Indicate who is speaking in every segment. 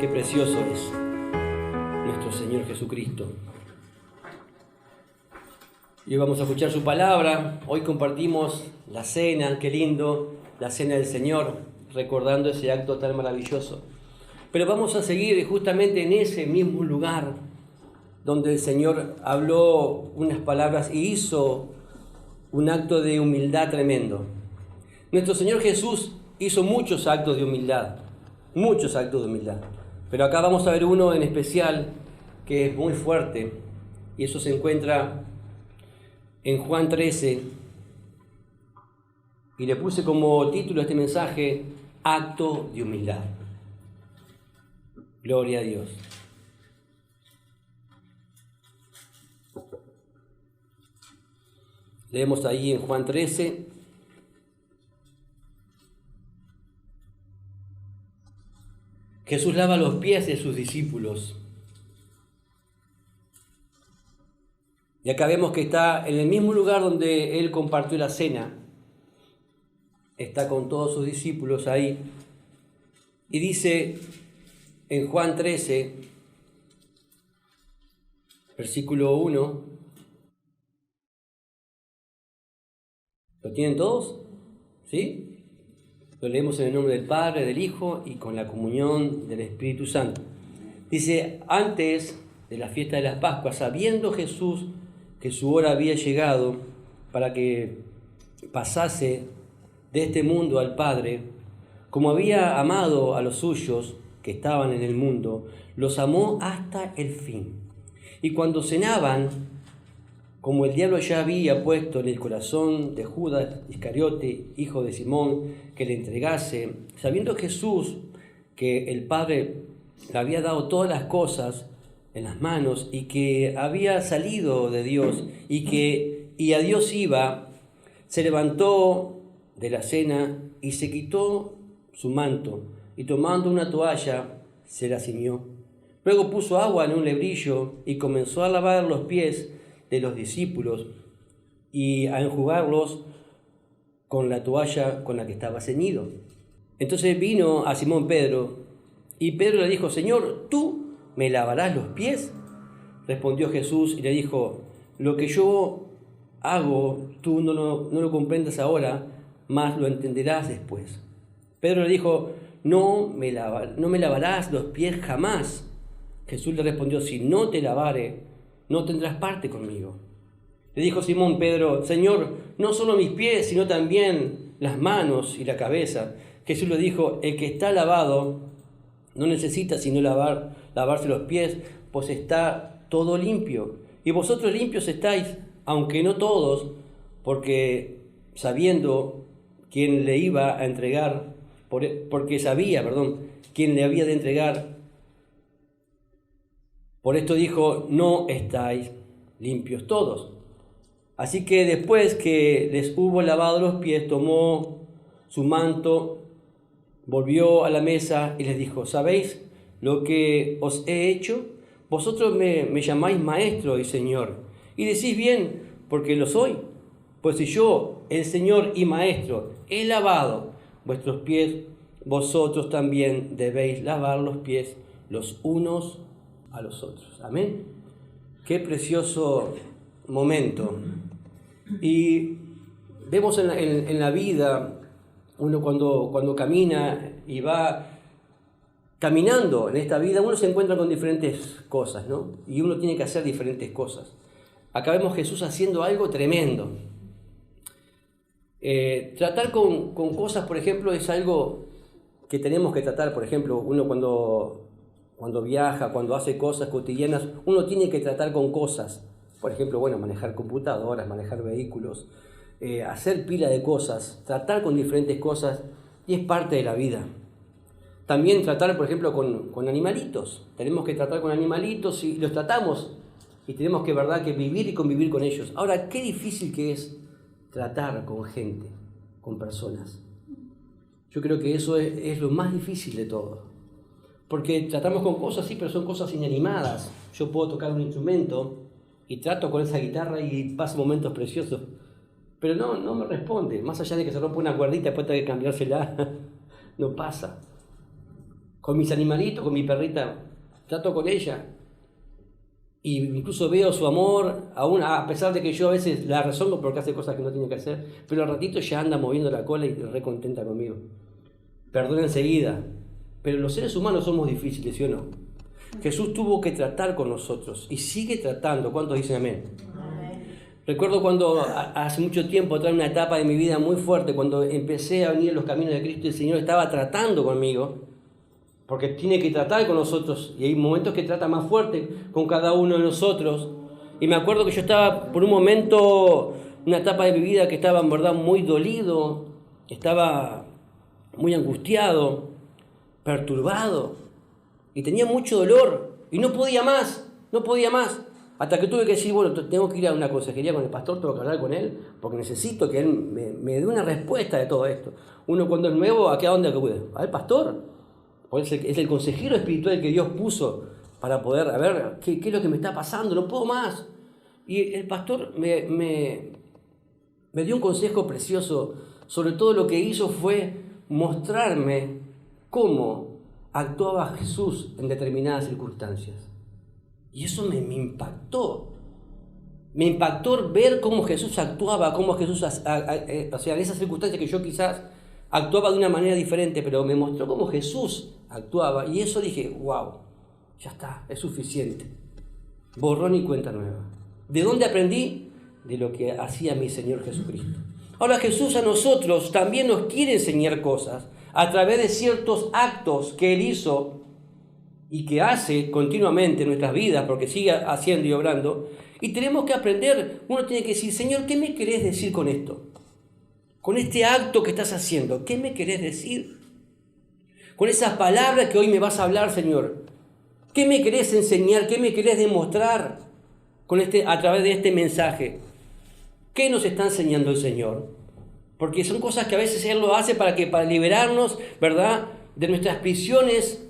Speaker 1: Qué precioso es nuestro Señor Jesucristo. Y hoy vamos a escuchar su palabra. Hoy compartimos la cena, qué lindo, la cena del Señor, recordando ese acto tan maravilloso. Pero vamos a seguir justamente en ese mismo lugar donde el Señor habló unas palabras y hizo un acto de humildad tremendo. Nuestro Señor Jesús hizo muchos actos de humildad, pero acá vamos a ver uno en especial que es muy fuerte, y eso se encuentra en Juan 13, y le puse como título a este mensaje, acto de humildad. Gloria a Dios. Leemos ahí en Juan 13. Jesús lava los pies de sus discípulos. Y acá vemos que está en el mismo lugar donde Él compartió la cena. Está con todos sus discípulos ahí. Y dice en Juan 13, versículo 1. ¿Lo tienen todos? ¿Sí? Lo leemos en el nombre del Padre, del Hijo y con la comunión del Espíritu Santo. Dice, antes de la fiesta de las Pascuas, sabiendo Jesús que su hora había llegado para que pasase de este mundo al Padre, como había amado a los suyos que estaban en el mundo, los amó hasta el fin. Y cuando cenaban, como el diablo ya había puesto en el corazón de Judas Iscariote, hijo de Simón, que le entregase, sabiendo Jesús que el Padre le había dado todas las cosas en las manos y que había salido de Dios y a Dios iba, se levantó de la cena y se quitó su manto y tomando una toalla se la ciñó. Luego puso agua en un lebrillo y comenzó a lavar los pies de los discípulos y a enjugarlos con la toalla con la que estaba ceñido. Entonces vino a Simón Pedro y Pedro le dijo, Señor, ¿tú me lavarás los pies? Respondió Jesús y le dijo, lo que yo hago tú no lo comprendes ahora, mas lo entenderás después. Pedro le dijo, no me lavarás los pies jamás. Jesús le respondió, si no te lavare, no tendrás parte conmigo. Le dijo Simón Pedro, Señor, no solo mis pies, sino también las manos y la cabeza. Jesús le dijo, el que está lavado no necesita sino lavarse los pies, pues está todo limpio. Y vosotros limpios estáis, aunque no todos, porque sabiendo quién le iba a entregar, porque sabía, quién le había de entregar. Por esto dijo, no estáis limpios todos. Así que después que les hubo lavado los pies, tomó su manto, volvió a la mesa y les dijo, ¿sabéis lo que os he hecho? Vosotros me llamáis maestro y señor, y decís bien, porque lo soy. Pues si yo, el Señor y maestro, he lavado vuestros pies, vosotros también debéis lavar los pies los unos a los otros. Amén. Qué precioso momento. Y vemos en la vida, uno cuando camina y va caminando en esta vida, uno se encuentra con diferentes cosas, ¿no? Y uno tiene que hacer diferentes cosas. Acá vemos Jesús haciendo algo tremendo. Tratar con cosas, por ejemplo, es algo que tenemos que tratar. Por ejemplo, uno cuando viaja, cuando hace cosas cotidianas, uno tiene que tratar con cosas. Por ejemplo, manejar computadoras, manejar vehículos, hacer pila de cosas, tratar con diferentes cosas, y es parte de la vida. También tratar, por ejemplo, con animalitos. Tenemos que tratar con animalitos y los tratamos, y tenemos que vivir y convivir con ellos. Ahora, qué difícil que es tratar con gente, con personas. Yo creo que eso es lo más difícil de todo. Porque tratamos con cosas, sí, pero son cosas inanimadas. Yo puedo tocar un instrumento y trato con esa guitarra y paso momentos preciosos. Pero no me responde. Más allá de que se rompa una cuerdita, después tengo que cambiársela, no pasa. con mis animalitos, con mi perrita, trato con ella. Y incluso veo su amor, aún a pesar de que yo a veces la rezongo porque hace cosas que no tiene que hacer, pero al ratito ya anda moviendo la cola y re contenta conmigo. Perdona enseguida. Pero los seres humanos somos difíciles, ¿sí o no? Jesús tuvo que tratar con nosotros y sigue tratando. ¿Cuántos dicen amén? Recuerdo cuando hace mucho tiempo, atrás, una etapa de mi vida muy fuerte, cuando empecé a venir en los caminos de Cristo, el Señor estaba tratando conmigo, porque tiene que tratar con nosotros, y hay momentos que trata más fuerte con cada uno de nosotros. Y me acuerdo que yo estaba por un momento, una etapa de mi vida que estaba en verdad muy dolido, estaba muy angustiado, perturbado, y tenía mucho dolor, y no podía más. Hasta que tuve que decir, bueno, tengo que ir a una consejería con el pastor, tengo que hablar con él, porque necesito que él me dé una respuesta de todo esto. Uno cuando es nuevo, ¿a dónde acude? Al pastor. Porque es el consejero espiritual que Dios puso para poder, a ver, ¿qué es lo que me está pasando? No puedo más. Y el pastor me dio un consejo precioso. Sobre todo lo que hizo fue mostrarme cómo actuaba Jesús en determinadas circunstancias. Y eso me impactó. Me impactó ver cómo Jesús actuaba, cómo Jesús, o sea, en esas circunstancias que yo quizás actuaba de una manera diferente, pero me mostró cómo Jesús actuaba. Y eso dije, wow, ya está, es suficiente. Borrón y cuenta nueva. ¿De dónde aprendí? De lo que hacía mi Señor Jesucristo. Ahora Jesús a nosotros también nos quiere enseñar cosas a través de ciertos actos que Él hizo y que hace continuamente en nuestras vidas, porque sigue haciendo y obrando, y tenemos que aprender. Uno tiene que decir, Señor, ¿qué me querés decir con esto? Con este acto que estás haciendo, ¿qué me querés decir? Con esas palabras que hoy me vas a hablar, Señor, ¿qué me querés enseñar? ¿Qué me querés demostrar a través de este mensaje? ¿Qué nos está enseñando el Señor? Porque son cosas que a veces Él lo hace para liberarnos, ¿verdad?, de nuestras prisiones,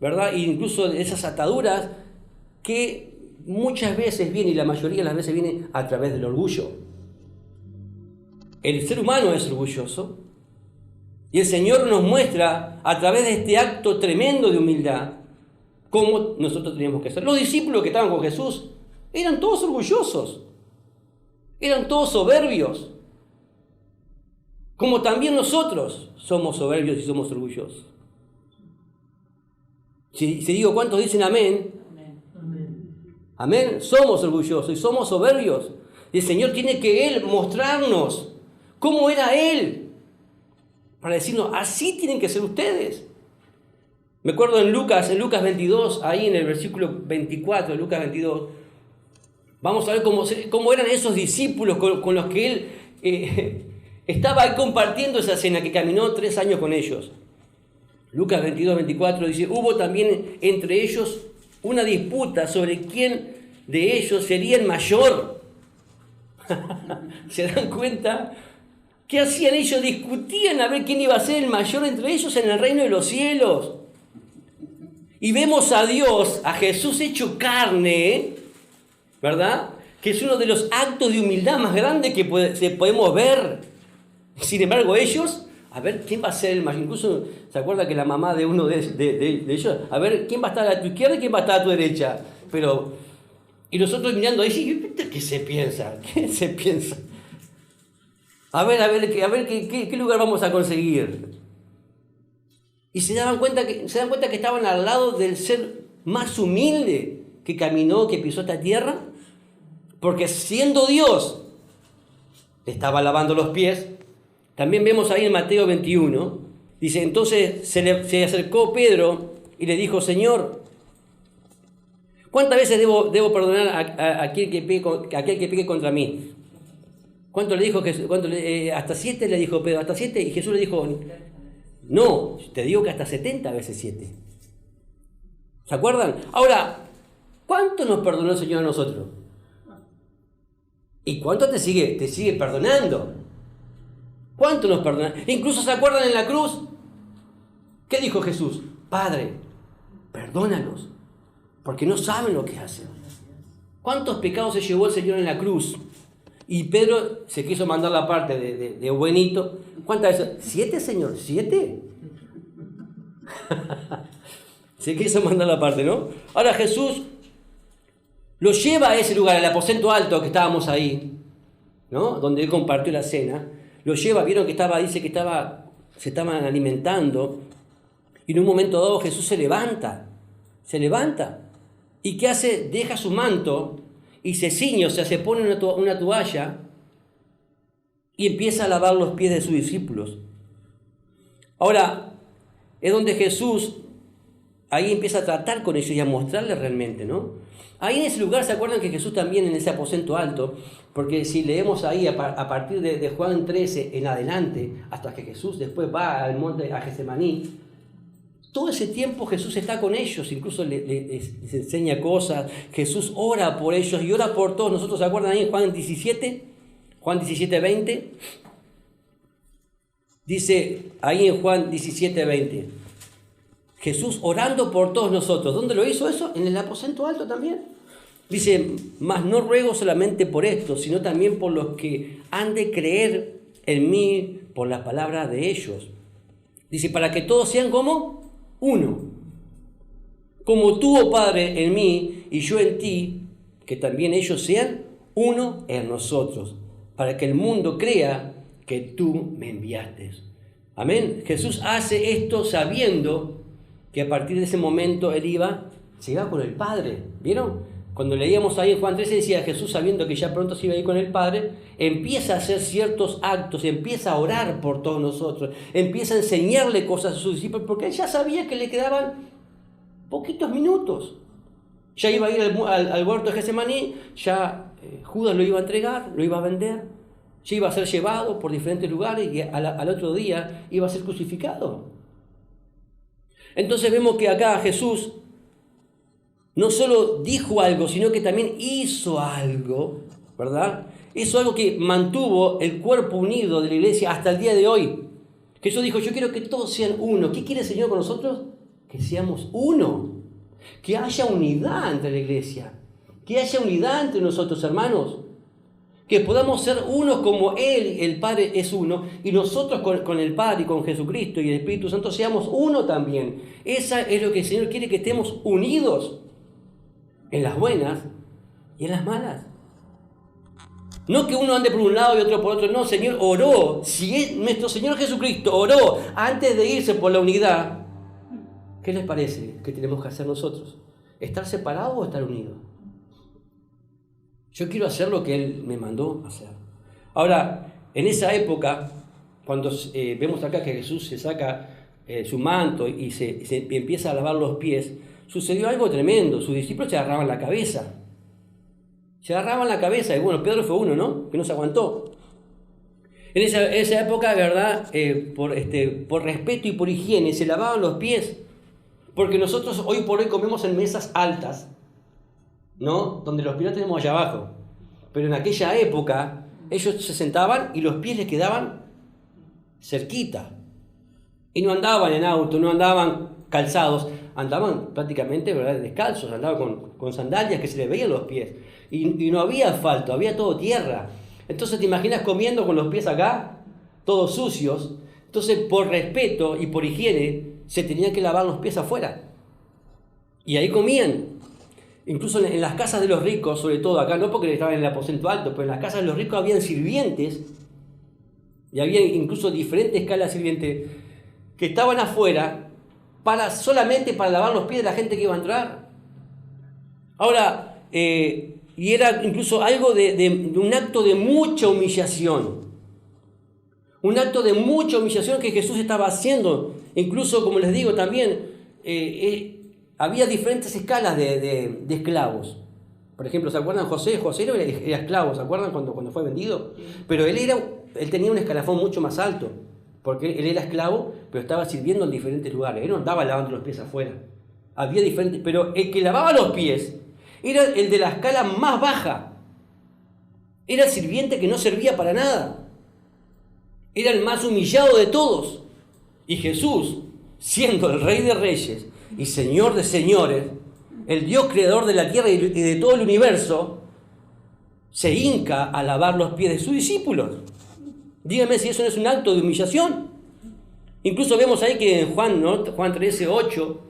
Speaker 1: ¿verdad?, e incluso de esas ataduras que muchas veces vienen, y la mayoría de las veces vienen a través del orgullo. El ser humano es orgulloso, y el Señor nos muestra a través de este acto tremendo de humildad cómo nosotros teníamos que ser. Los discípulos que estaban con Jesús eran todos orgullosos, eran todos soberbios, como también nosotros somos soberbios y somos orgullosos. Si digo cuántos dicen amén, amén, somos orgullosos y somos soberbios. Y el Señor tiene que Él mostrarnos cómo era Él, para decirnos, así tienen que ser ustedes. Me acuerdo en Lucas 22, ahí en el versículo 24 de Lucas 22, vamos a ver cómo eran esos discípulos con los que Él estaba compartiendo esa cena, que caminó 3 años con ellos. Lucas 22, 24 dice, hubo también entre ellos una disputa sobre quién de ellos sería el mayor. ¿Se dan cuenta? ¿Qué hacían ellos? Discutían a ver quién iba a ser el mayor entre ellos en el reino de los cielos. Y vemos a Dios, a Jesús hecho carne, ¿verdad?, que es uno de los actos de humildad más grandes que podemos ver. Sin embargo, ellos, a ver quién va a ser el mayor. Incluso se acuerda que la mamá de uno de ellos, a ver quién va a estar a tu izquierda y quién va a estar a tu derecha. Y nosotros mirando ahí, ¿qué se piensa? ¿Qué se piensa? A ver qué lugar vamos a conseguir. Y se dan cuenta que estaban al lado del ser más humilde que caminó, que pisó esta tierra, porque siendo Dios, le estaba lavando los pies. También vemos ahí en Mateo 21, dice, entonces se acercó Pedro y le dijo, Señor, ¿cuántas veces debo perdonar a aquel que peque contra mí? ¿Cuánto le dijo Jesús? Hasta 7 le dijo Pedro, hasta 7, y Jesús le dijo, no, te digo que hasta 70 veces 7. ¿Se acuerdan? Ahora, ¿cuánto nos perdonó el Señor a nosotros? ¿Y cuánto te sigue perdonando? ¿Cuánto nos perdona? Incluso se acuerdan en la cruz. ¿Qué dijo Jesús? Padre, perdónalos, porque no saben lo que hacen. ¿Cuántos pecados se llevó el Señor en la cruz? Y Pedro se quiso mandar la parte de buenito. ¿Cuántas veces? 7, Señor, 7. Se quiso mandar la parte, ¿no? Ahora Jesús lo lleva a ese lugar, al aposento alto que estábamos ahí, ¿no? Donde él compartió la cena. Lo lleva, vieron que dice que se estaban alimentando. Y en un momento dado Jesús se levanta. ¿Y qué hace? Deja su manto y se ciñe, o sea, se pone una toalla y empieza a lavar los pies de sus discípulos. Ahora, es donde Jesús ahí empieza a tratar con ellos y a mostrarles realmente, ¿no? Ahí en ese lugar, ¿se acuerdan que Jesús también en ese aposento alto? Porque si leemos ahí a partir de Juan 13 en adelante, hasta que Jesús después va al monte a Getsemaní, todo ese tiempo Jesús está con ellos, incluso les enseña cosas, Jesús ora por ellos y ora por todos nosotros. ¿Se acuerdan ahí en Juan 17, 20? Dice ahí en Juan 17, 20, Jesús orando por todos nosotros. ¿Dónde lo hizo eso? En el aposento alto también. Dice, mas no ruego solamente por esto, sino también por los que han de creer en mí por la palabra de ellos. Dice, para que todos sean como uno. Como tú, oh Padre, en mí y yo en ti, que también ellos sean uno en nosotros, para que el mundo crea que tú me enviaste. Amén. Jesús hace esto sabiendo que a partir de ese momento él se iba con el Padre. ¿Vieron? Cuando leíamos ahí en Juan 13 decía Jesús, sabiendo que ya pronto se iba a ir con el Padre, empieza a hacer ciertos actos, empieza a orar por todos nosotros, empieza a enseñarle cosas a sus discípulos, porque él ya sabía que le quedaban poquitos minutos. Ya iba a ir al huerto de Getsemaní, ya Judas lo iba a entregar, lo iba a vender, ya iba a ser llevado por diferentes lugares y al otro día iba a ser crucificado. Entonces vemos que acá Jesús no solo dijo algo, sino que también hizo algo, ¿verdad? Hizo algo que mantuvo el cuerpo unido de la iglesia hasta el día de hoy. Jesús dijo, yo quiero que todos sean uno. ¿Qué quiere el Señor con nosotros? Que seamos uno. Que haya unidad entre la iglesia. Que haya unidad entre nosotros, hermanos. Que podamos ser unos como Él, el Padre, es uno. Y nosotros con el Padre y con Jesucristo y el Espíritu Santo seamos uno también. Esa es lo que el Señor quiere, que estemos unidos. En las buenas y en las malas. No que uno ande por un lado y otro por otro. No, el Señor oró. Si nuestro Señor Jesucristo oró antes de irse por la unidad, ¿qué les parece que tenemos que hacer nosotros? ¿Estar separados o estar unidos? Yo quiero hacer lo que Él me mandó hacer. Ahora, en esa época, cuando vemos acá que Jesús se saca su manto y se empieza a lavar los pies, sucedió algo tremendo. Sus discípulos se agarraban la cabeza. Y bueno, Pedro fue uno, ¿no? Que no se aguantó. En esa época, ¿verdad? Por respeto y por higiene, se lavaban los pies. Porque nosotros hoy por hoy comemos en mesas altas, ¿no? Donde los pies los tenemos allá abajo. Pero en aquella época, ellos se sentaban y los pies les quedaban cerquita. Y no andaban en auto, no andaban calzados. Andaban prácticamente, ¿verdad?, descalzos, andaban con sandalias que se les veían los pies. Y no había asfalto, había todo tierra. Entonces te imaginas comiendo con los pies acá, todos sucios. Entonces por respeto y por higiene se tenían que lavar los pies afuera. Y ahí comían. Incluso en las casas de los ricos, sobre todo acá, no porque estaban en el aposento alto, pero en las casas de los ricos habían sirvientes. Y había incluso diferentes escalas de sirvientes que estaban afuera solamente para lavar los pies de la gente que iba a entrar. Ahora, y era incluso algo de un acto de mucha humillación. Un acto de mucha humillación que Jesús estaba haciendo. Incluso, como les digo, también había diferentes escalas de esclavos. Por ejemplo, ¿se acuerdan José? José era esclavo, ¿se acuerdan cuando fue vendido? Pero él tenía un escalafón mucho más alto. Porque él era esclavo, pero estaba sirviendo en diferentes lugares. Él no andaba lavando los pies afuera. Había diferentes, pero el que lavaba los pies era el de la escala más baja. Era el sirviente que no servía para nada. Era el más humillado de todos. Y Jesús, siendo el Rey de Reyes y Señor de Señores, el Dios creador de la tierra y de todo el universo, se hinca a lavar los pies de sus discípulos. Dígame si eso no es un acto de humillación. Incluso vemos ahí que en Juan 13, 8,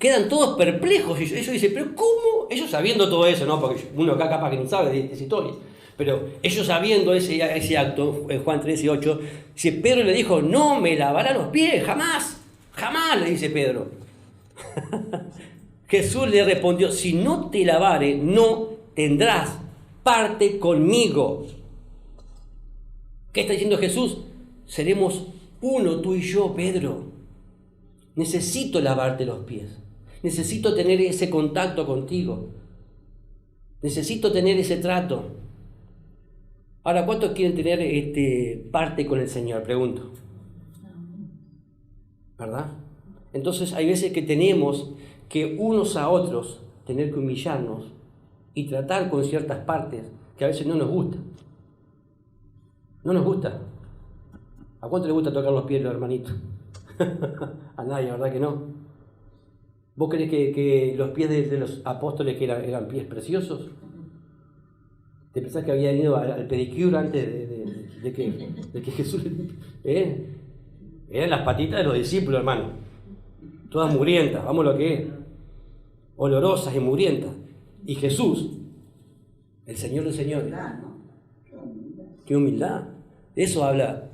Speaker 1: Quedan todos perplejos. Y ellos dicen, ¿pero cómo? Ellos sabiendo todo eso, ¿no? Porque uno acá capaz que no sabe de esa historia. Pero ellos sabiendo ese acto, en Juan 13:8, dice, Pedro le dijo, no me lavará los pies, jamás, jamás, le dice Pedro. Jesús le respondió, si no te lavare, no tendrás parte conmigo. ¿Qué está diciendo Jesús? Seremos uno, tú y yo, Pedro. Necesito lavarte los pies. Necesito tener ese contacto contigo. Necesito tener ese trato. Ahora, ¿cuántos quieren tener parte con el Señor? Pregunto. ¿Verdad? Entonces hay veces que tenemos que unos a otros tener que humillarnos y tratar con ciertas partes que a veces no nos gustan. No nos gusta. ¿A cuánto le gusta tocar los pies los hermanitos? A nadie, ¿verdad que no? ¿Vos crees que los pies de los apóstoles que eran pies preciosos? ¿Te pensás que había ido al pedicure antes de que Jesús... Eran las patitas de los discípulos, hermano. Todas mugrientas, vamos lo que es. Olorosas y mugrientas. Y Jesús, el Señor de señores. Qué humildad. De eso habla.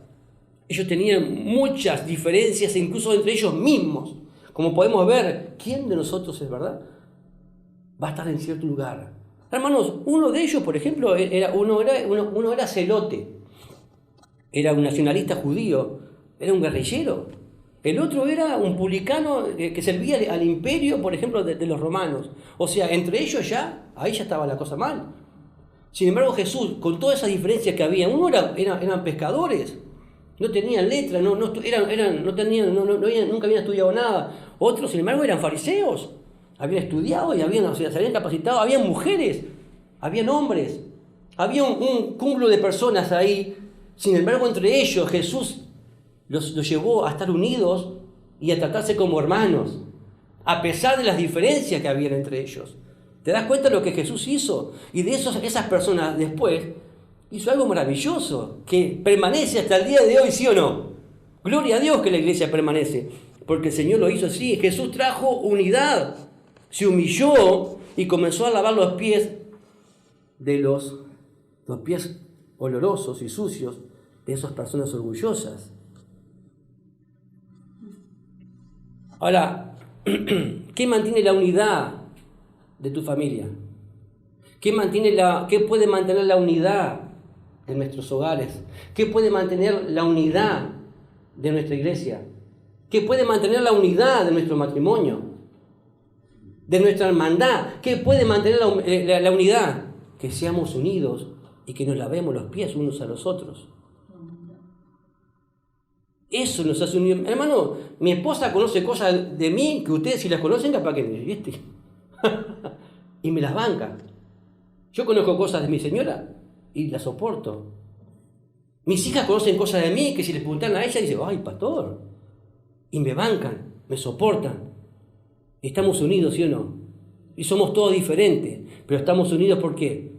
Speaker 1: Ellos tenían muchas diferencias, incluso entre ellos mismos. Como podemos ver, ¿quién de nosotros es verdad? Va a estar en cierto lugar. Hermanos, uno de ellos, por ejemplo, uno era celote. Era un nacionalista judío. Era un guerrillero. El otro era un publicano que servía al imperio, por ejemplo, de los romanos. O sea, entre ellos ahí ya estaba la cosa mal. Sin embargo, Jesús, con todas esas diferencias que había, uno eran pescadores, no tenían letra, nunca habían estudiado nada. Otros, sin embargo, eran fariseos, habían estudiado y se habían capacitado, había mujeres, habían hombres, había un cúmulo de personas ahí. Sin embargo, entre ellos Jesús los llevó a estar unidos y a tratarse como hermanos, a pesar de las diferencias que había entre ellos. ¿Te das cuenta de lo que Jesús hizo? Y de esas personas después hizo algo maravilloso, que permanece hasta el día de hoy, ¿sí o no? Gloria a Dios que la iglesia permanece, porque el Señor lo hizo así. Jesús trajo unidad, se humilló y comenzó a lavar los pies de los pies olorosos y sucios de esas personas orgullosas. Ahora, ¿qué mantiene la unidad de tu familia? ¿Qué puede mantener la unidad de nuestros hogares? ¿Qué puede mantener la unidad de nuestra iglesia? ¿Qué puede mantener la unidad de nuestro matrimonio? De nuestra hermandad. ¿Qué puede mantener la unidad? Que seamos unidos y que nos lavemos los pies unos a los otros. Eso nos hace unir. Hermano, mi esposa conoce cosas de mí que ustedes, si las conocen, capaz que ¿viste? Y me las banca. Yo conozco cosas de mi señora y las soporto. Mis hijas conocen cosas de mí que si les preguntan a ella, dicen, ay, pastor. Y me bancan, me soportan. Y estamos unidos, ¿sí o no? Y somos todos diferentes, pero estamos unidos ¿por qué?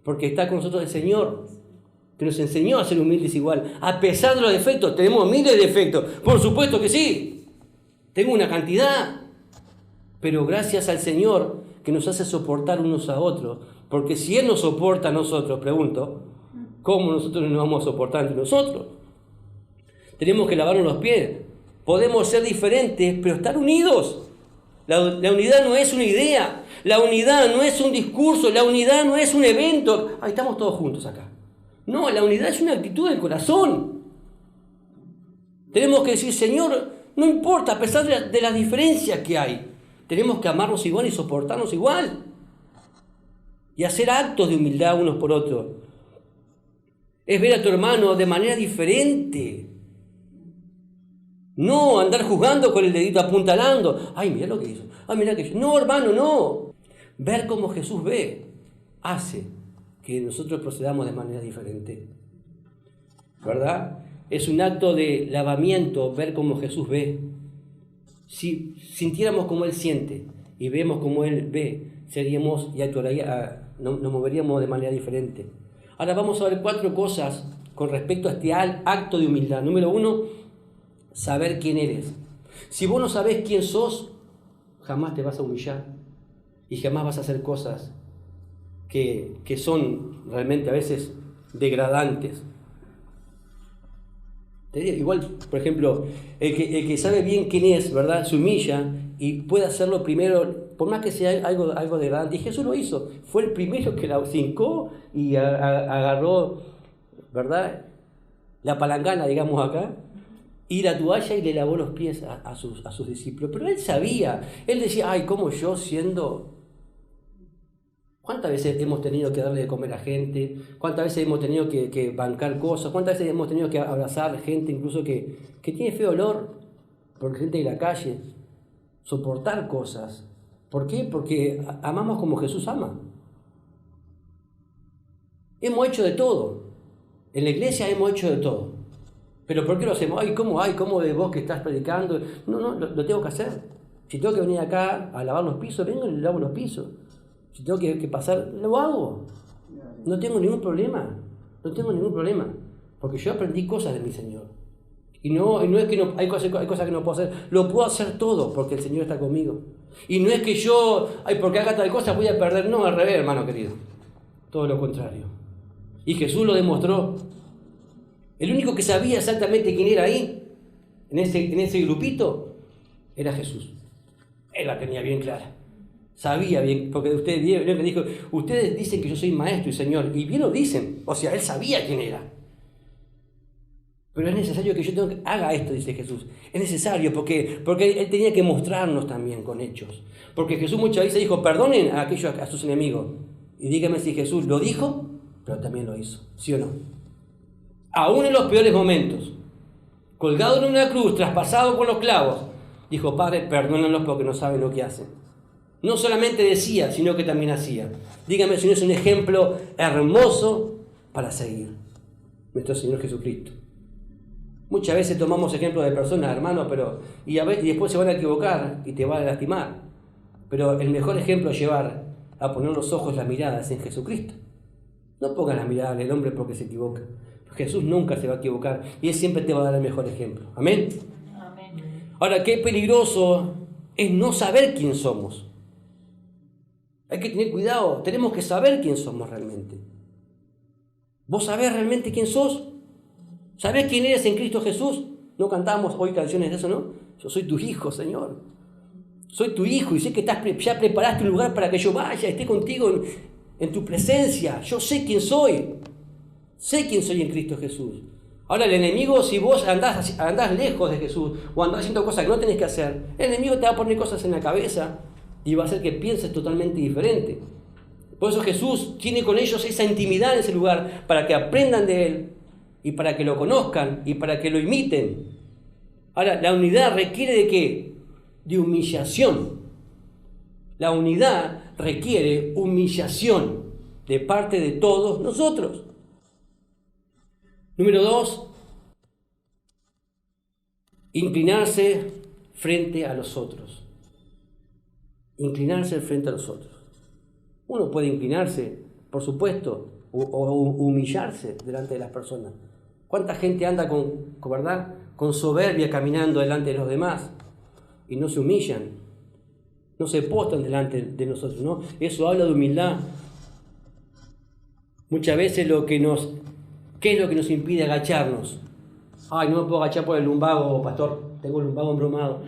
Speaker 1: Porque está con nosotros el Señor, que nos enseñó a ser humildes igual. A pesar de los defectos, tenemos miles de defectos. Por supuesto que sí. Tengo una cantidad. Pero gracias al Señor que nos hace soportar unos a otros. Porque si Él nos soporta a nosotros, pregunto, ¿cómo nosotros nos vamos a soportar entre nosotros? Tenemos que lavarnos los pies. Podemos ser diferentes, pero estar unidos. La unidad no es una idea. La unidad no es un discurso. La unidad no es un evento. Ahí estamos todos juntos acá. No, la unidad es una actitud del corazón. Tenemos que decir, Señor, no importa, a pesar de las diferencias que hay, tenemos que amarnos igual y soportarnos igual. Y hacer actos de humildad unos por otros. Es ver a tu hermano de manera diferente. No andar juzgando con el dedito apuntalando. Ay, mira lo que hizo. Ay, mira que hizo. No, hermano, no. Ver como Jesús ve, hace que nosotros procedamos de manera diferente. ¿Verdad? Es un acto de lavamiento ver como Jesús ve. Si sintiéramos como Él siente y vemos como Él ve, seríamos y nos moveríamos de manera diferente. Ahora vamos a ver 4 cosas con respecto a este acto de humildad. Número 1, saber quién eres. Si vos no sabés quién sos, jamás te vas a humillar y jamás vas a hacer cosas que son realmente a veces degradantes. Igual, por ejemplo, el que sabe bien quién es, ¿verdad? Se humilla y puede hacerlo primero, por más que sea algo degradante. Y Jesús lo hizo. Fue el primero que la hincó y agarró, ¿verdad?, la palangana, digamos acá, y la toalla y le lavó los pies a sus discípulos. Pero él sabía, él decía, ay, ¿cómo yo siendo? ¿Cuántas veces hemos tenido que darle de comer a gente? ¿Cuántas veces hemos tenido que bancar cosas? ¿Cuántas veces hemos tenido que abrazar gente incluso que tiene feo olor? Por gente de la calle. Soportar cosas. ¿Por qué? Porque amamos como Jesús ama. Hemos hecho de todo. En la iglesia hemos hecho de todo. ¿Pero por qué lo hacemos? ¿Cómo de vos que estás predicando? No, lo tengo que hacer. Si tengo que venir acá a lavar los pisos, vengo y le lavo los pisos. Si tengo que pasar, lo hago. No tengo ningún problema. Porque yo aprendí cosas de mi Señor. Y no es que no, hay cosas que no puedo hacer. Lo puedo hacer todo porque el Señor está conmigo. Y no es que yo, porque haga tal cosa voy a perder. No, al revés, hermano querido. Todo lo contrario. Y Jesús lo demostró. El único que sabía exactamente quién era ahí, en ese grupito, era Jesús. Él la tenía bien clara. Sabía bien, porque ustedes dijo, ustedes dicen que yo soy maestro y Señor, y bien lo dicen, o sea, él sabía quién era. Pero es necesario que yo haga esto, dice Jesús. Es necesario porque él tenía que mostrarnos también con hechos. Porque Jesús muchas veces dijo, perdonen a sus enemigos. Y dígame si Jesús lo dijo, pero también lo hizo, ¿sí o no? Aún en los peores momentos, colgado en una cruz, traspasado por los clavos, dijo, Padre, perdónenlos porque no saben lo que hacen. No solamente decía, sino que también hacía. Dígame si no es un ejemplo hermoso para seguir. Nuestro Señor Jesucristo. Muchas veces tomamos ejemplos de personas, hermanos, y después se van a equivocar y te van a lastimar. Pero el mejor ejemplo es llevar a poner los ojos, las miradas en Jesucristo. No pongas la mirada en el hombre porque se equivoca. Jesús nunca se va a equivocar y Él siempre te va a dar el mejor ejemplo. Amén. Amén. Ahora, qué peligroso es no saber quién somos. Hay que tener cuidado, tenemos que saber quién somos realmente. ¿Vos sabés realmente quién sos? ¿Sabés quién eres en Cristo Jesús? No cantamos hoy canciones de eso, ¿no? Yo soy tu hijo, Señor. Soy tu hijo y sé que ya preparaste un lugar para que yo vaya, esté contigo en tu presencia. Yo sé quién soy. Sé quién soy en Cristo Jesús. Ahora el enemigo, si vos andás lejos de Jesús o andás haciendo cosas que no tenés que hacer, el enemigo te va a poner cosas en la cabeza y va a hacer que pienses totalmente diferente. Por eso Jesús tiene con ellos esa intimidad en ese lugar para que aprendan de Él y para que lo conozcan y para que lo imiten. Ahora, la unidad requiere ¿de qué? De humillación. La unidad requiere humillación de parte de todos nosotros. Número 2, inclinarse frente a los otros. Inclinarse frente a los otros. Uno puede inclinarse, por supuesto, o humillarse delante de las personas. ¿Cuánta gente anda con soberbia caminando delante de los demás y no se humillan? No se postran delante de nosotros, ¿no? Eso habla de humildad. Muchas veces ¿qué es lo que nos impide agacharnos? Ay, no me puedo agachar por el lumbago, pastor. Tengo el lumbago embromado.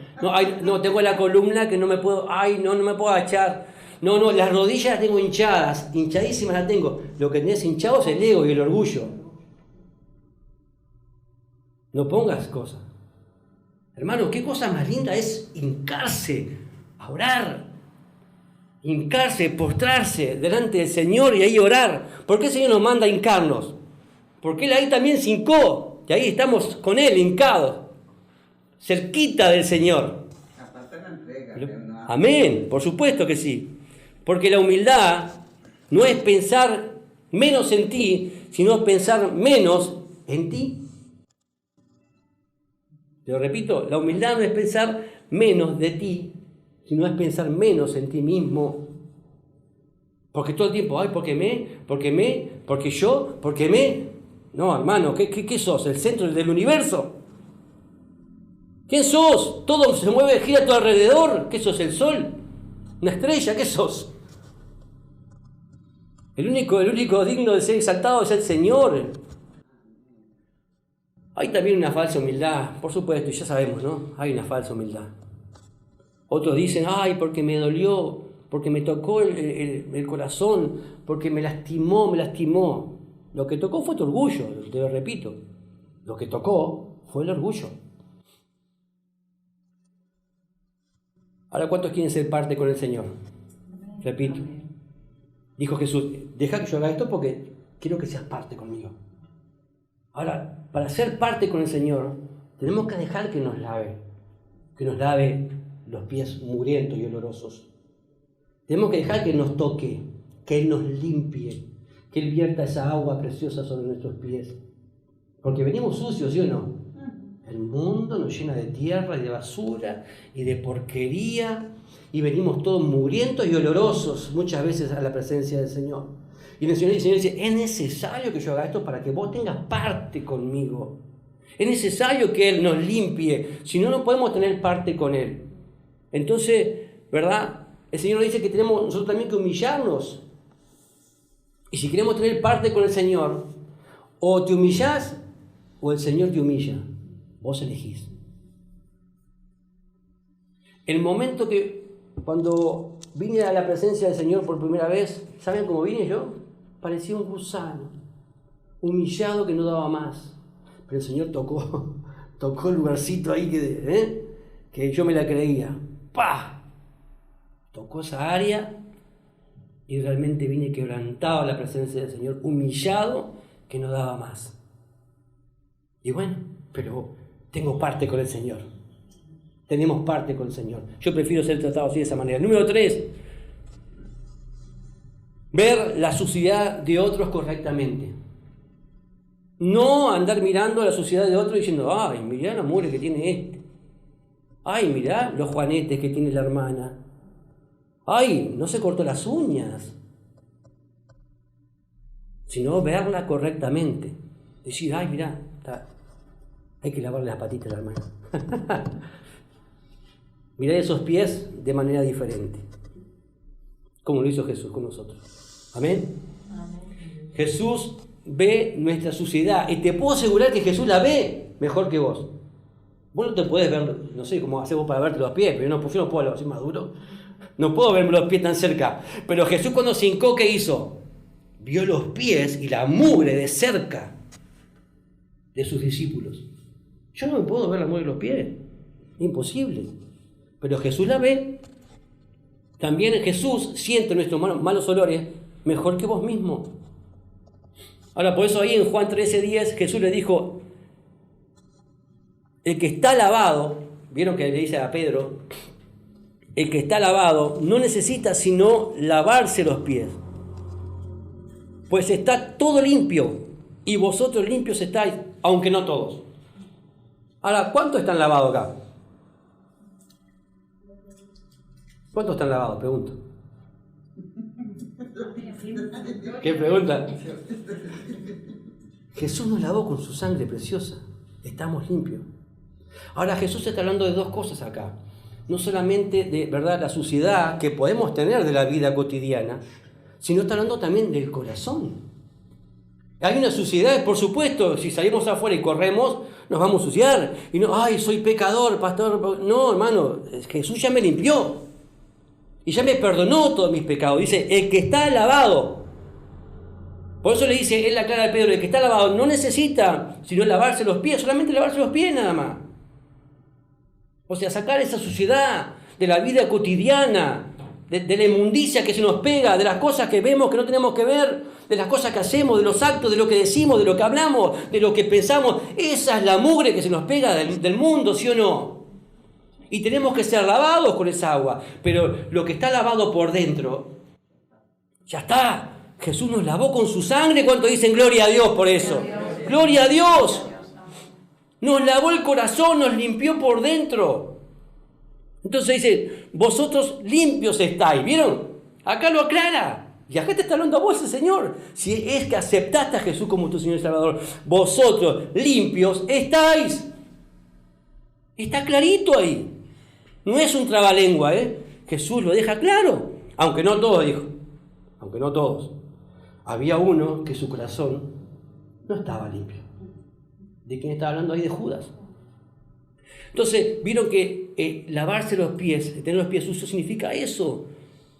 Speaker 1: No, tengo la columna que no me puedo... no me puedo agachar. No, las rodillas las tengo hinchadas. Hinchadísimas las tengo. Lo que tenés hinchado es el ego y el orgullo. No pongas cosas. Hermano, qué cosa más linda es hincarse, a orar. Hincarse, postrarse delante del Señor y ahí orar. ¿Por qué el Señor nos manda a hincarnos? Porque Él ahí también se hincó. Y ahí estamos con Él, hincados. Cerquita del Señor. Amén, por supuesto que sí. Porque la humildad no es pensar menos en ti, sino pensar menos en ti. Te lo repito, la humildad no es pensar menos de ti, sino es pensar menos en ti mismo. Porque todo el tiempo, porque yo. No, hermano, ¿qué sos? ¿El centro del universo? ¿Quién sos? Todo se mueve, gira a tu alrededor. ¿Qué sos, el sol? ¿Una estrella? ¿Qué sos? El único digno de ser exaltado es el Señor. Hay también una falsa humildad, por supuesto, y ya sabemos, ¿no? Hay una falsa humildad. Otros dicen, ay, porque me dolió, porque me tocó el corazón, porque me lastimó. Lo que tocó fue tu orgullo, te lo repito. Lo que tocó fue el orgullo. Ahora, ¿cuántos quieren ser parte con el Señor? Repito. Dijo Jesús, deja que yo haga esto porque quiero que seas parte conmigo. Ahora, para ser parte con el Señor, tenemos que dejar que nos lave los pies mugrientos y olorosos. Tenemos que dejar que nos toque, que Él nos limpie, que Él vierta esa agua preciosa sobre nuestros pies. Porque venimos sucios, ¿sí o no? El mundo nos llena de tierra y de basura y de porquería y venimos todos mugrientos y olorosos muchas veces a la presencia del Señor. Y el Señor dice, es necesario que yo haga esto para que vos tengas parte conmigo. Es necesario que Él nos limpie, si no, no podemos tener parte con Él. Entonces, ¿verdad? El Señor dice que tenemos nosotros también que humillarnos. Y si queremos tener parte con el Señor, o te humillás o el Señor te humilla. Vos elegís. El momento cuando vine a la presencia del Señor por primera vez, ¿saben cómo vine yo? Parecía un gusano, humillado que no daba más. Pero el Señor tocó el lugarcito ahí que yo me la creía. ¡Pah! Tocó esa área y realmente vine quebrantado a la presencia del Señor, humillado que no daba más. Y bueno, pero tengo parte con el Señor. Tenemos parte con el Señor. Yo prefiero ser tratado así de esa manera. Número 3. Ver la suciedad de otros correctamente. No andar mirando la suciedad de otros diciendo, ay, mirá la mugre que tiene este. Ay, mirá los juanetes que tiene la hermana. Ay, no se cortó las uñas. Sino verla correctamente. Decir, ay, mirá, hay que lavarle las patitas a la hermana. Mirá esos pies de manera diferente. Como lo hizo Jesús con nosotros. ¿Amén? Amén. Jesús ve nuestra suciedad. Y te puedo asegurar que Jesús la ve mejor que vos. Vos no te podés ver, no sé cómo haces vos para verte los pies, pero yo no puedo, soy más duro. No puedo ver los pies tan cerca. Pero Jesús cuando se hincó, ¿qué hizo? Vio los pies y la mugre de cerca de sus discípulos. Yo no me puedo ver la mugre de los pies. Imposible. Pero Jesús la ve. También Jesús siente nuestros malos olores mejor que vos mismo. Ahora, por eso ahí en Juan 13:10 Jesús le dijo, el que está lavado, vieron que le dice a Pedro, el que está lavado no necesita sino lavarse los pies, pues está todo limpio y vosotros limpios estáis, aunque no todos. Ahora, ¿cuántos están lavados acá? ¿Cuántos están lavados? Pregunto. ¿Qué pregunta? Jesús nos lavó con su sangre preciosa. Estamos limpios. Ahora Jesús está hablando de dos cosas acá. No solamente de, ¿verdad?, la suciedad que podemos tener de la vida cotidiana, sino está hablando también del corazón. Hay una suciedad, por supuesto, si salimos afuera y corremos, nos vamos a ensuciar. Y no, ay, soy pecador, pastor. No, hermano, Jesús ya me limpió. Y ya me perdonó todos mis pecados. Dice, el que está lavado. Por eso le dice, él aclara a Pedro, el que está lavado no necesita sino lavarse los pies, solamente lavarse los pies nada más. O sea, sacar esa suciedad de la vida cotidiana, de la inmundicia que se nos pega, de las cosas que vemos que no tenemos que ver, de las cosas que hacemos, de los actos, de lo que decimos, de lo que hablamos, de lo que pensamos. Esa es la mugre que se nos pega del mundo, ¿sí o no? Y tenemos que ser lavados con esa agua. Pero lo que está lavado por dentro, ya está. Jesús nos lavó con su sangre. ¿Cuánto dicen gloria a Dios por eso? ¡Gloria a Dios! Nos lavó el corazón, nos limpió por dentro. Entonces dice, vosotros limpios estáis. ¿Vieron? Acá lo aclara. Y acá te está hablando a vos el Señor. Si es que aceptaste a Jesús como tu Señor y Salvador, vosotros limpios estáis. Está clarito ahí. No es un trabalengua, ¿eh? Jesús lo deja claro. Aunque no todos, dijo. Aunque no todos. Había uno que su corazón no estaba limpio. ¿De quién estaba hablando ahí? De Judas. Entonces, vieron que lavarse los pies, tener los pies sucios, significa eso.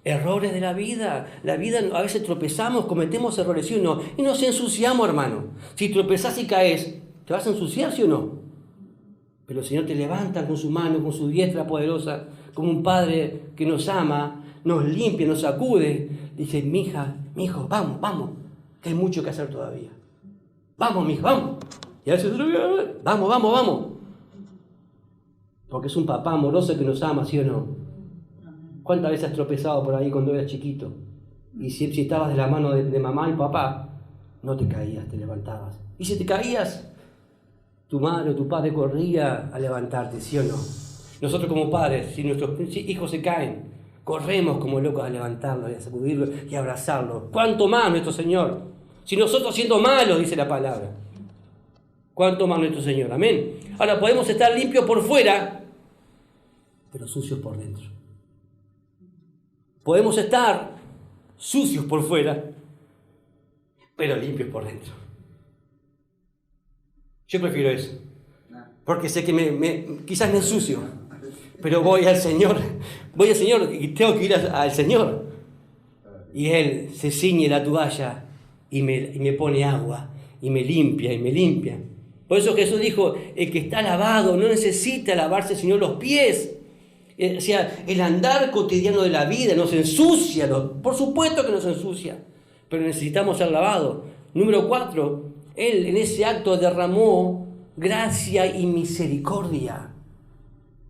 Speaker 1: Errores de la vida. La vida, a veces tropezamos, cometemos errores, ¿sí o no? Y nos ensuciamos, hermano. Si tropezás y caes, ¿te vas a ensuciar, sí o no? Pero el Señor te levanta con su mano, con su diestra poderosa, como un padre que nos ama, nos limpia, nos sacude. Dice, mi hija, mi hijo, vamos, vamos, que hay mucho que hacer todavía. Vamos, mi hija, vamos. Y a veces, vamos, vamos, vamos. Porque es un papá amoroso que nos ama, ¿sí o no? ¿Cuántas veces has tropezado por ahí cuando eras chiquito? Y si estabas de la mano de mamá y papá, no te caías, te levantabas. Y si te caías, tu madre o tu padre corría a levantarte, ¿sí o no? Nosotros como padres, si nuestros hijos se caen, corremos como locos a levantarlos y a sacudirlos y a abrazarlos. ¿Cuánto más nuestro Señor? Si nosotros siendo malos, dice la palabra. ¿Cuánto más nuestro Señor? Amén. Ahora podemos estar limpios por fuera, pero sucios por dentro. Podemos estar sucios por fuera, pero limpios por dentro. Yo prefiero eso, porque sé que quizás me ensucio, pero voy al Señor y tengo que ir al Señor. Y Él se ciñe la toalla y me pone agua y me limpia y me limpia. Por eso Jesús dijo, el que está lavado no necesita lavarse sino los pies. O sea, el andar cotidiano de la vida nos ensucia, por supuesto que nos ensucia, pero necesitamos ser lavados. Número 4, Él en ese acto derramó gracia y misericordia.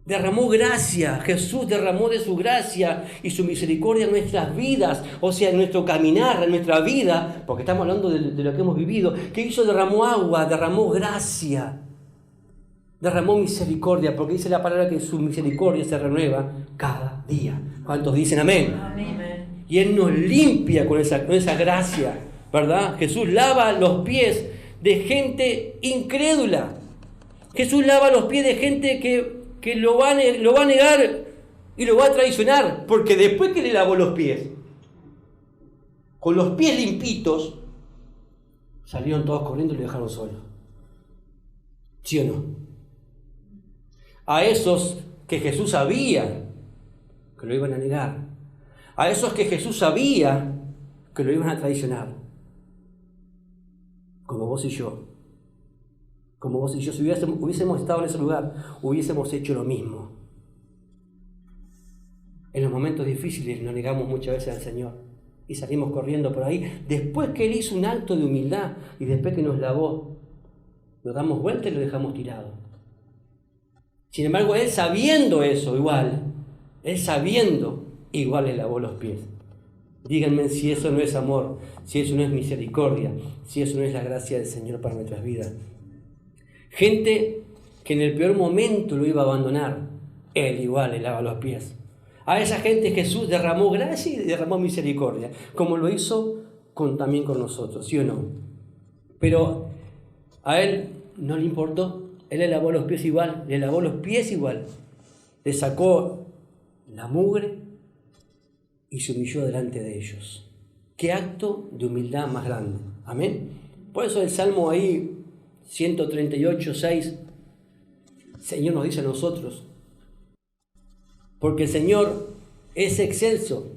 Speaker 1: Derramó gracia, Jesús derramó de su gracia y su misericordia en nuestras vidas, o sea, en nuestro caminar, en nuestra vida, porque estamos hablando de lo que hemos vivido. ¿Qué hizo? Derramó agua, derramó gracia. Derramó misericordia, porque dice la palabra que su misericordia se renueva cada día. ¿Cuántos dicen amén? Amén. Y Él nos limpia con esa gracia, ¿verdad? Jesús lava los pies de gente incrédula. Jesús lava los pies de gente que lo va a negar y lo va a traicionar, porque después que le lavó los pies, con los pies limpitos, salieron todos corriendo y lo dejaron solo. ¿Sí o no? A esos que Jesús sabía que lo iban a negar, a esos que Jesús sabía que lo iban a traicionar, como vos y yo, si hubiésemos estado en ese lugar, hubiésemos hecho lo mismo. En los momentos difíciles nos negamos muchas veces al Señor y salimos corriendo por ahí, después que Él hizo un acto de humildad y después que nos lavó, nos damos vuelta y lo dejamos tirado. Sin embargo, Él sabiendo eso igual le lavó los pies. Díganme si eso no es amor, si eso no es misericordia, si eso no es la gracia del Señor para nuestras vidas. Gente que en el peor momento lo iba a abandonar, Él igual le lava los pies. A esa gente Jesús derramó gracia y derramó misericordia, como lo hizo también con nosotros, ¿sí o no? Pero a Él no le importó. Él le lavó los pies igual, le sacó la mugre y se humilló delante de ellos. Qué acto de humildad más grande. Amén. Por eso el Salmo ahí, 138:6, el Señor nos dice a nosotros, porque el Señor es excelso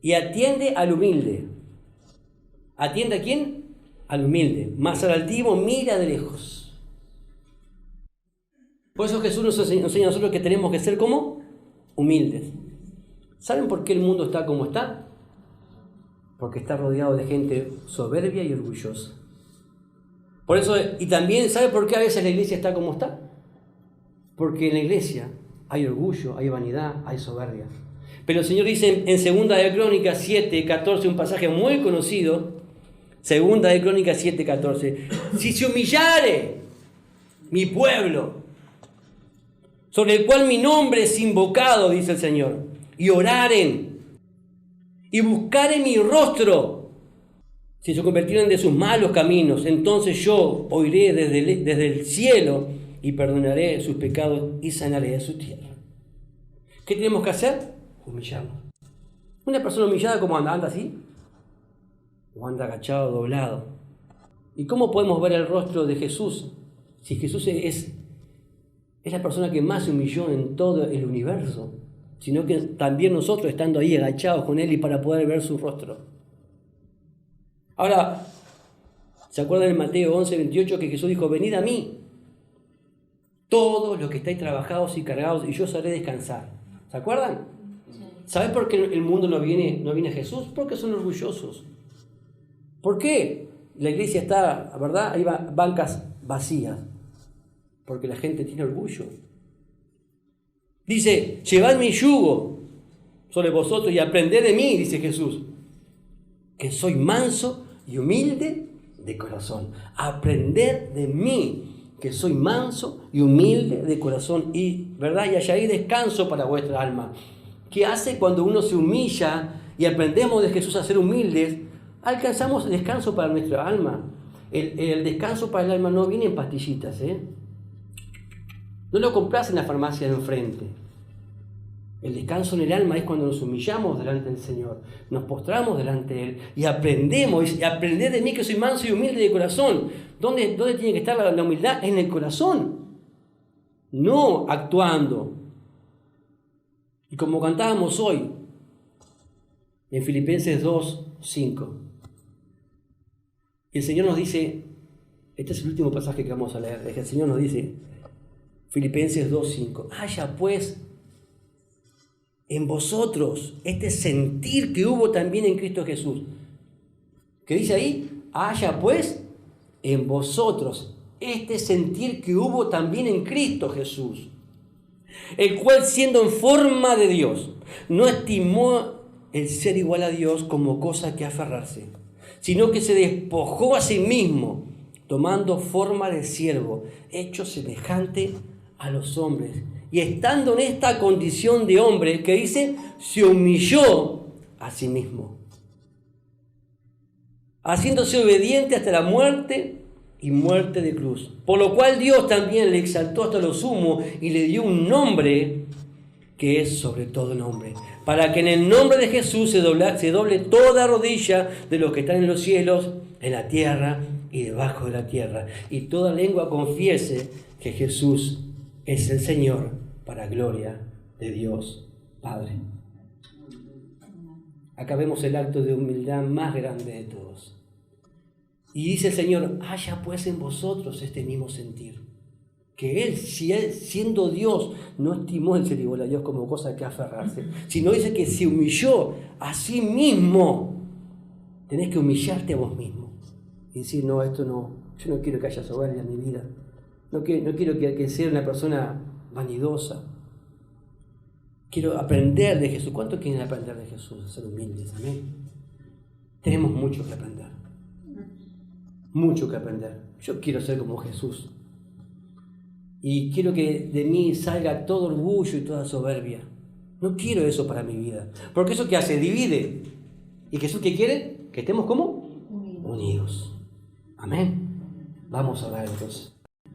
Speaker 1: y atiende al humilde. ¿Atiende a quién? Al humilde. Mas al altivo mira de lejos. Por eso Jesús nos enseña a nosotros que tenemos que ser como humildes. ¿Saben por qué el mundo está como está? Porque está rodeado de gente soberbia y orgullosa. Por eso, y también, ¿sabe por qué a veces la iglesia está como está? Porque en la iglesia hay orgullo, hay vanidad, hay soberbia. Pero el Señor dice en 2 de Crónicas 7:14, un pasaje muy conocido, 2 de Crónicas 7:14, si se humillare mi pueblo, sobre el cual mi nombre es invocado, dice el Señor, y oraren, y buscaren mi rostro, si se convirtieran de sus malos caminos, entonces yo oiré desde el cielo, y perdonaré sus pecados y sanaré su tierra. ¿Qué tenemos que hacer? Humillarnos. Una persona humillada, ¿cómo anda? ¿Anda así? ¿O anda agachado, doblado? ¿Y cómo podemos ver el rostro de Jesús? Si Jesús es la persona que más se humilló en todo el universo, sino que también nosotros estando ahí agachados con Él y para poder ver su rostro. Ahora, ¿se acuerdan en Mateo 11:28 que Jesús dijo: venid a mí, todos los que estáis trabajados y cargados, y yo os haré descansar? ¿Se acuerdan? ¿Sabes por qué el mundo no viene a Jesús? Porque son orgullosos. ¿Por qué la iglesia está, verdad, hay bancas vacías? Porque la gente tiene orgullo. Dice: llevad mi yugo sobre vosotros y aprended de mí, dice Jesús, que soy manso y humilde de corazón. Aprended de mí, que soy manso y humilde de corazón, y verdad, y hallaréis descanso para vuestra alma. ¿Qué hace cuando uno se humilla y aprendemos de Jesús a ser humildes? Alcanzamos descanso para nuestra alma. El descanso para el alma no viene en pastillitas, No lo compras en la farmacia de enfrente. El descanso en el alma es cuando nos humillamos delante del Señor, nos postramos delante de Él y aprendemos, y aprended de mí que soy manso y humilde de corazón. ¿Dónde tiene que estar la humildad? En el corazón, no actuando. Y como cantábamos hoy en Filipenses 2:5, el Señor nos dice, este es el último pasaje que vamos a leer, el Señor nos dice, Filipenses 2:5, haya pues en vosotros este sentir que hubo también en Cristo Jesús. ¿Qué dice ahí? Haya pues en vosotros este sentir que hubo también en Cristo Jesús, el cual, siendo en forma de Dios, no estimó el ser igual a Dios como cosa que aferrarse, sino que se despojó a sí mismo, tomando forma de siervo, hecho semejante a los hombres. Y estando en esta condición de hombre, que dice, se humilló a sí mismo, haciéndose obediente hasta la muerte y muerte de cruz. Por lo cual Dios también le exaltó hasta lo sumo y le dio un nombre que es sobre todo nombre, para que en el nombre de Jesús se doble toda rodilla de los que están en los cielos, en la tierra y debajo de la tierra, y toda lengua confiese que Jesús es el Señor, para gloria de Dios Padre. Acá vemos el acto de humildad más grande de todos. Y dice el Señor, haya pues en vosotros este mismo sentir. Que Él, siendo Dios, no estimó el ser igual a Dios como cosa que aferrarse, sino dice que se humilló a sí mismo. Tenés que humillarte a vos mismo y decir, no, esto no, yo no quiero que haya soberbia en mi vida. No quiero que sea una persona vanidosa. Quiero aprender de Jesús. ¿Cuánto quieren aprender de Jesús? A ser humildes, amén. Tenemos mucho que aprender. Mucho que aprender. Yo quiero ser como Jesús. Y quiero que de mí salga todo orgullo y toda soberbia. No quiero eso para mi vida. Porque eso que hace, divide. ¿Y Jesús qué quiere? Que estemos como unidos. Amén. Vamos a orar entonces.